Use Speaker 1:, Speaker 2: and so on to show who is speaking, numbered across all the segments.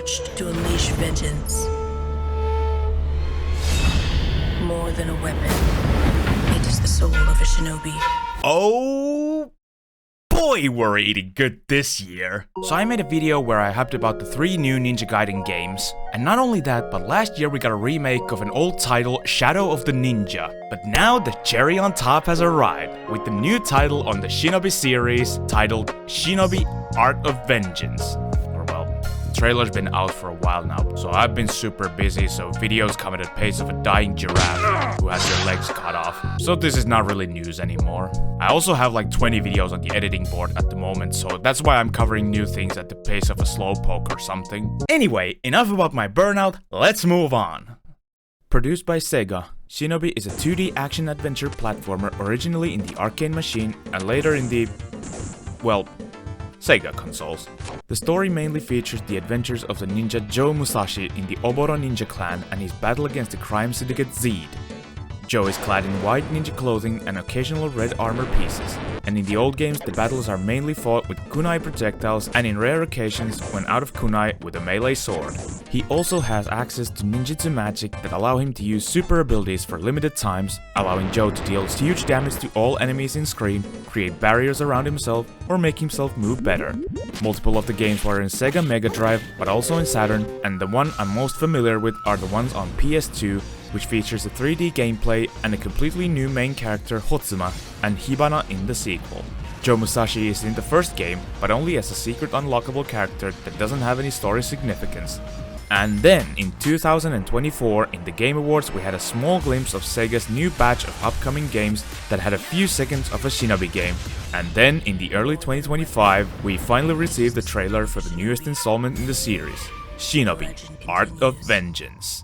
Speaker 1: forged to unleash vengeance. More than a weapon, it is the soul of a shinobi.
Speaker 2: Oh boy, we're eating good this year. So I made a video where I hyped about the 3 new Ninja Gaiden games. And not only that, but last year we got a remake of an old title, Shadow of the Ninja. But now the cherry on top has arrived, with the new title on the Shinobi series, titled Shinobi Art of Vengeance. The trailer's been out for a while now, so I've been super busy, so videos come at the pace of a dying giraffe who has their legs cut off. So this is not really news anymore. I also have like 20 videos on the editing board at the moment, so that's why I'm covering new things at the pace of a slowpoke or something. Anyway, enough about my burnout, let's move on. Produced by Sega, Shinobi is a 2D action-adventure platformer originally in the arcade machine and later in the, well, Sega consoles. The story mainly features the adventures of the ninja Joe Musashi in the Oboro ninja clan and his battle against the crime syndicate Zed. Joe is clad in white ninja clothing and occasional red armor pieces, and in the old games the battles are mainly fought with kunai projectiles and in rare occasions when out of kunai with a melee sword. He also has access to ninjutsu magic that allow him to use super abilities for limited times, allowing Joe to deal huge damage to all enemies in screen, create barriers around himself, or make himself move better. Multiple of the games were in Sega Mega Drive, but also in Saturn, and the one I'm most familiar with are the ones on PS2, which features a 3D gameplay and a completely new main character Hotsuma and Hibana in the sequel. Joe Musashi is in the first game, but only as a secret unlockable character that doesn't have any story significance. And then, in 2024, in the Game Awards we had a small glimpse of Sega's new batch of upcoming games that had a few seconds of a Shinobi game. And then, in the early 2025, we finally received the trailer for the newest installment in the series, Shinobi Art of Vengeance.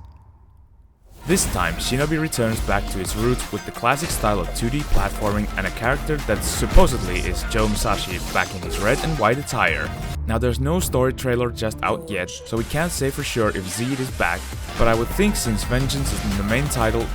Speaker 2: This time, Shinobi returns back to its roots with the classic style of 2D platforming and a character that supposedly is Joe Musashi back in his red and white attire. Now there's no story trailer just out yet, so we can't say for sure if Zed is back, but I would think since Vengeance is in the main title...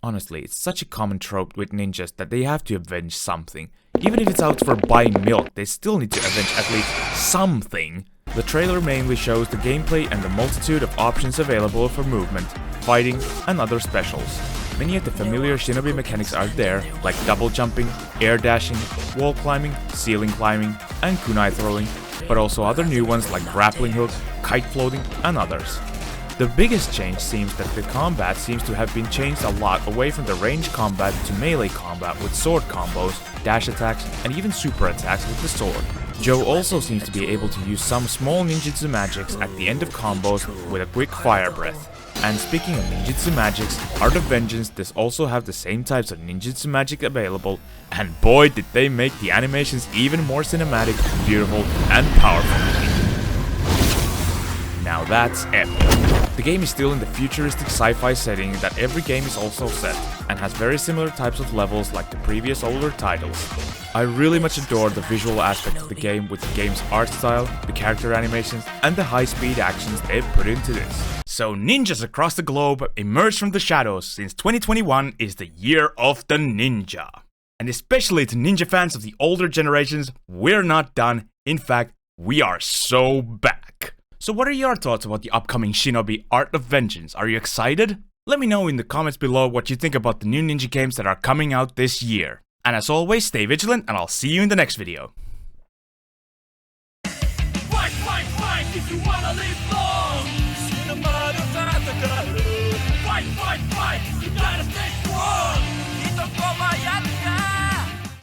Speaker 2: Honestly, it's such a common trope with ninjas that they have to avenge something. Even if it's out for buying milk, they still need to avenge at least something. The trailer mainly shows the gameplay and the multitude of options available for movement, fighting, and other specials. Many of the familiar Shinobi mechanics are there, like double jumping, air dashing, wall climbing, ceiling climbing, and kunai throwing, but also other new ones like grappling hook, kite floating, and others. The biggest change seems that the combat seems to have been changed a lot away from the range combat to melee combat with sword combos, dash attacks, and even super attacks with the sword. Joe also seems to be able to use some small ninjutsu magics at the end of combos with a quick fire breath. And speaking of ninjutsu magics, Art of Vengeance does also have the same types of ninjutsu magic available, and boy did they make the animations even more cinematic, beautiful, and powerful. Now that's epic. The game is still in the futuristic sci-fi setting that every game is also set, and has very similar types of levels like the previous older titles. I really much adore the visual aspect of the game with the game's art style, the character animations, and the high-speed actions they've put into this. So ninjas across the globe emerge from the shadows since 2021 is the year of the ninja. And especially to ninja fans of the older generations, we're not done. In fact, we are so back. So what are your thoughts about the upcoming Shinobi Art of Vengeance? Are you excited? Let me know in the comments below what you think about the new ninja games that are coming out this year. And as always, stay vigilant and I'll see you in the next video.
Speaker 3: Fight, fight, fight if you wanna live long. Fight, fight, fight, you gotta stay strong.